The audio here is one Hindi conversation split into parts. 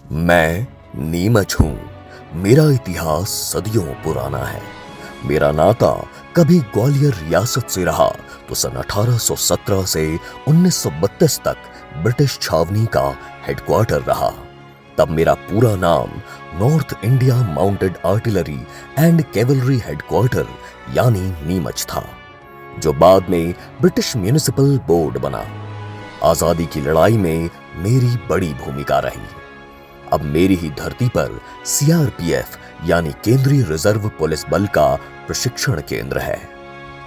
मैं नीमच हूँ। मेरा इतिहास सदियों पुराना है। मेरा नाता कभी ग्वालियर रियासत से रहा तो सन 1817 से 1932 तक ब्रिटिश छावनी का हेडक्वार्टर रहा। तब मेरा पूरा नाम north India mounted artillery and cavalry headquarter यानी नीमच था, जो बाद में ब्रिटिश म्युनिसिपल बोर्ड बना। आजादी की लड़ाई में मेरी बड़ी भूमिका रही। अब मेरी ही धरती पर सीआरपीएफ यानी केंद्रीय रिजर्व पुलिस बल का प्रशिक्षण केंद्र है।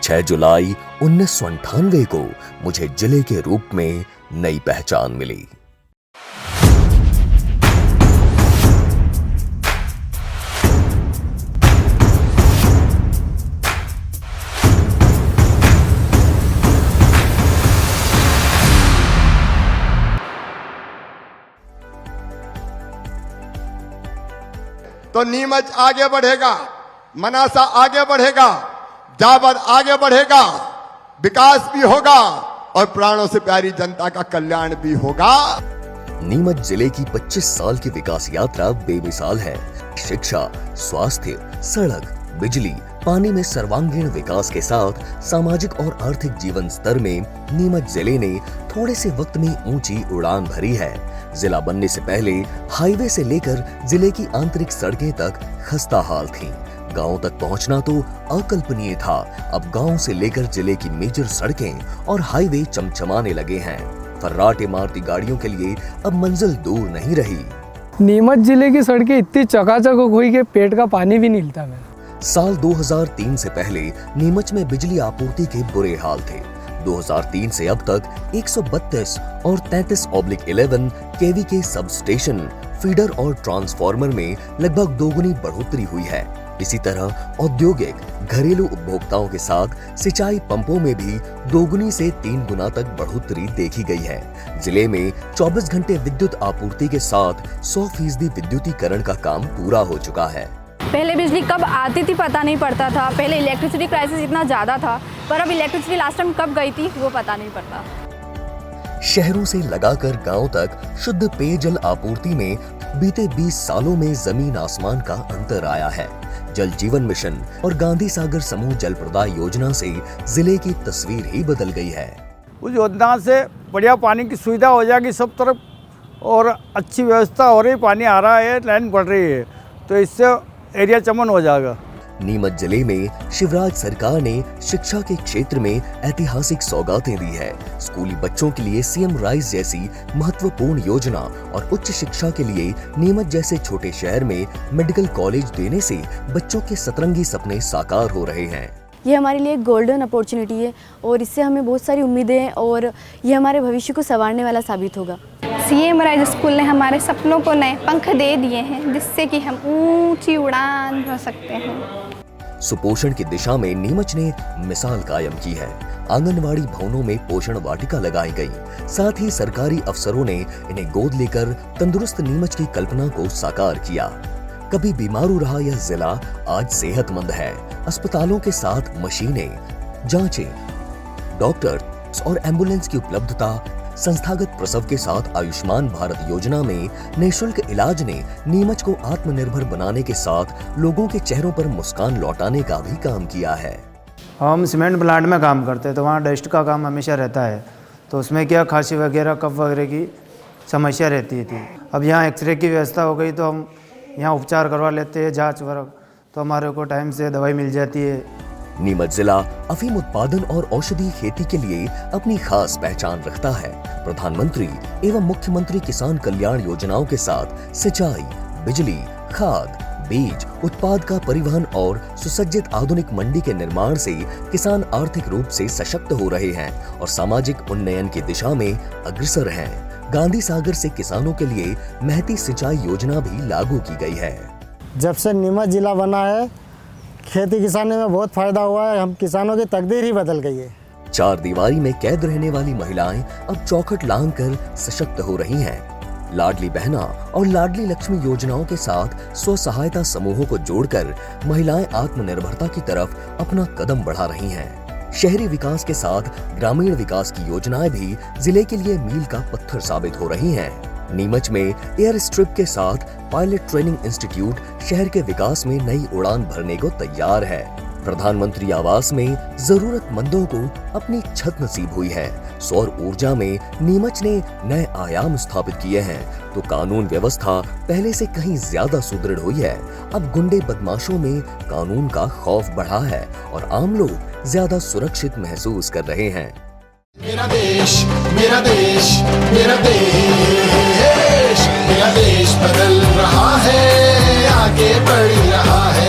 6 जुलाई 1998 को मुझे जिले के रूप में नई पहचान मिली। तो नीमच आगे बढ़ेगा, मनासा आगे बढ़ेगा, जावर आगे बढ़ेगा, विकास भी होगा और प्राणों से प्यारी जनता का कल्याण भी होगा। नीमच जिले की 25 साल की विकास यात्रा बेमिसाल है। शिक्षा, स्वास्थ्य, सड़क, बिजली, पानी में सर्वांगीण विकास के साथ सामाजिक और आर्थिक जीवन स्तर में नीमच जिले ने थोड़े से वक्त में ऊंची उड़ान भरी है। जिला बनने से पहले हाईवे से लेकर जिले की आंतरिक सड़कें तक खस्ता हाल थीं। गांव तक पहुंचना तो अकल्पनीय था। अब गांव से लेकर जिले की मेजर सड़कें और हाईवे चमचमाने लगे हैं। फर्राटे मारती गाड़ियों के लिए अब मंजिल दूर नहीं रही। नीमच जिले की सड़कें इतनी चकाचक हो गई कि पेट का पानी भी नहीं हिलता मेरा। साल 2003 से पहले नीमच में बिजली आपूर्ति के बुरे हाल थे। 2003 से अब तक 132 और 33/11 केवी के सब स्टेशन, फीडर और ट्रांसफार्मर में लगभग दोगुनी बढ़ोतरी हुई है। इसी तरह औद्योगिक, घरेलू उपभोक्ताओं के साथ सिंचाई पंपों में भी दोगुनी से 3 गुना तक बढ़ोतरी देखी गई है। जिले में 24 घंटे विद्युत आपूर्ति के साथ 100% विद्युतीकरण का काम पूरा हो चुका है। पहले बिजली कब आती थी पता नहीं पड़ता था। पहले इलेक्ट्रिसिटी क्राइसिस इतना ज़्यादा था, पर अब इलेक्ट्रिसिटी लास्ट टाइम कब गई थी वो पता नहीं पड़ता। शहरों से लगाकर गांव तक शुद्ध पेयजल आपूर्ति में बीते 20 सालों में जमीन आसमान का अंतर आया है। जल जीवन मिशन और गांधी सागर समूह जल प्रदाय योजना से जिले की तस्वीर ही बदल गई है। उस योजना से बढ़िया पानी की सुविधा हो जाएगी सब तरफ और अच्छी व्यवस्था हो रही, पानी आ रहा है, लाइन बढ़ रही है, तो इससे एरिया चमन हो जाएगा। नीमच जिले में शिवराज सरकार ने शिक्षा के क्षेत्र में ऐतिहासिक सौगातें दी है। स्कूली बच्चों के लिए सीएम राइज जैसी महत्वपूर्ण योजना और उच्च शिक्षा के लिए नीमच जैसे छोटे शहर में मेडिकल कॉलेज देने से बच्चों के सतरंगी सपने साकार हो रहे हैं। ये हमारे लिए एक गोल्डन अपॉर्चुनिटी है और इससे हमें बहुत सारी उम्मीदें हैं और ये हमारे भविष्य को संवारने वाला साबित होगा। सीएम राइज स्कूल ने हमारे सपनों को नए पंख दे दिए हैं, जिससे कि हम ऊंची उड़ान भर सकते हैं। सुपोषण की दिशा में नीमच ने मिसाल कायम की है। आंगनवाड़ी भवनों में पोषण वाटिका लगाई गई। साथ ही सरकारी अफसरों ने इन्हें गोद लेकर तंदुरुस्त नीमच की कल्पना को साकार किया। कभी बीमारू रहा यह जिला आज सेहतमंद है। अस्पतालों के साथ मशीनें, जांचें, डॉक्टर और एम्बुलेंस की उपलब्धता, संस्थागत प्रसव के साथ आयुष्मान भारत योजना में निःशुल्क इलाज ने नीमच को आत्मनिर्भर बनाने के साथ लोगों के चेहरों पर मुस्कान लौटाने का भी काम किया है। हम सीमेंट प्लांट में काम करते हैं तो वहाँ डस्ट का काम हमेशा रहता है, तो उसमें क्या खांसी वगैरह, कफ वगैरह की समस्या रहती थी। अब यहाँ एक्सरे की व्यवस्था हो गई तो हम यहाँ उपचार करवा लेते हैं, जाँच वर्क, तो हमारे को टाइम से दवाई मिल जाती है। नीमच जिला अफीम उत्पादन और औषधि खेती के लिए अपनी खास पहचान रखता है। प्रधानमंत्री एवं मुख्यमंत्री किसान कल्याण योजनाओं के साथ सिंचाई, बिजली, खाद, बीज, उत्पाद का परिवहन और सुसज्जित आधुनिक मंडी के निर्माण से किसान आर्थिक रूप से सशक्त हो रहे हैं और सामाजिक उन्नयन की दिशा में अग्रसर हैं। गांधी सागर से किसानों के लिए महती सिंचाई योजना भी लागू की गई है। जब से नीमच जिला बना है, खेती किसानी में बहुत फायदा हुआ है। हम किसानों की तकदीर ही बदल गई है। 4 दीवारी में कैद रहने वाली महिलाएं अब चौखट लांघ कर सशक्त हो रही हैं। लाडली बहना और लाडली लक्ष्मी योजनाओं के साथ स्व सहायता समूहों को जोड़कर महिलाएं आत्मनिर्भरता की तरफ अपना कदम बढ़ा रही हैं। शहरी विकास के साथ ग्रामीण विकास की योजनाएं भी जिले के लिए मील का पत्थर साबित हो रही हैं। नीमच में एयर स्ट्रिप के साथ पायलट ट्रेनिंग इंस्टीट्यूट शहर के विकास में नई उड़ान भरने को तैयार है। प्रधानमंत्री आवास में जरूरतमंदों को अपनी छत नसीब हुई है। सौर ऊर्जा में नीमच ने नए आयाम स्थापित किए हैं, तो कानून व्यवस्था पहले से कहीं ज्यादा सुदृढ़ हुई है। अब गुंडे बदमाशों में कानून का खौफ बढ़ा है और आम लोग ज्यादा सुरक्षित महसूस कर रहे हैं। मेरा देश, मेरा देश, मेरा देश, मेरा देश बदल रहा है, आगे बढ़ रहा है।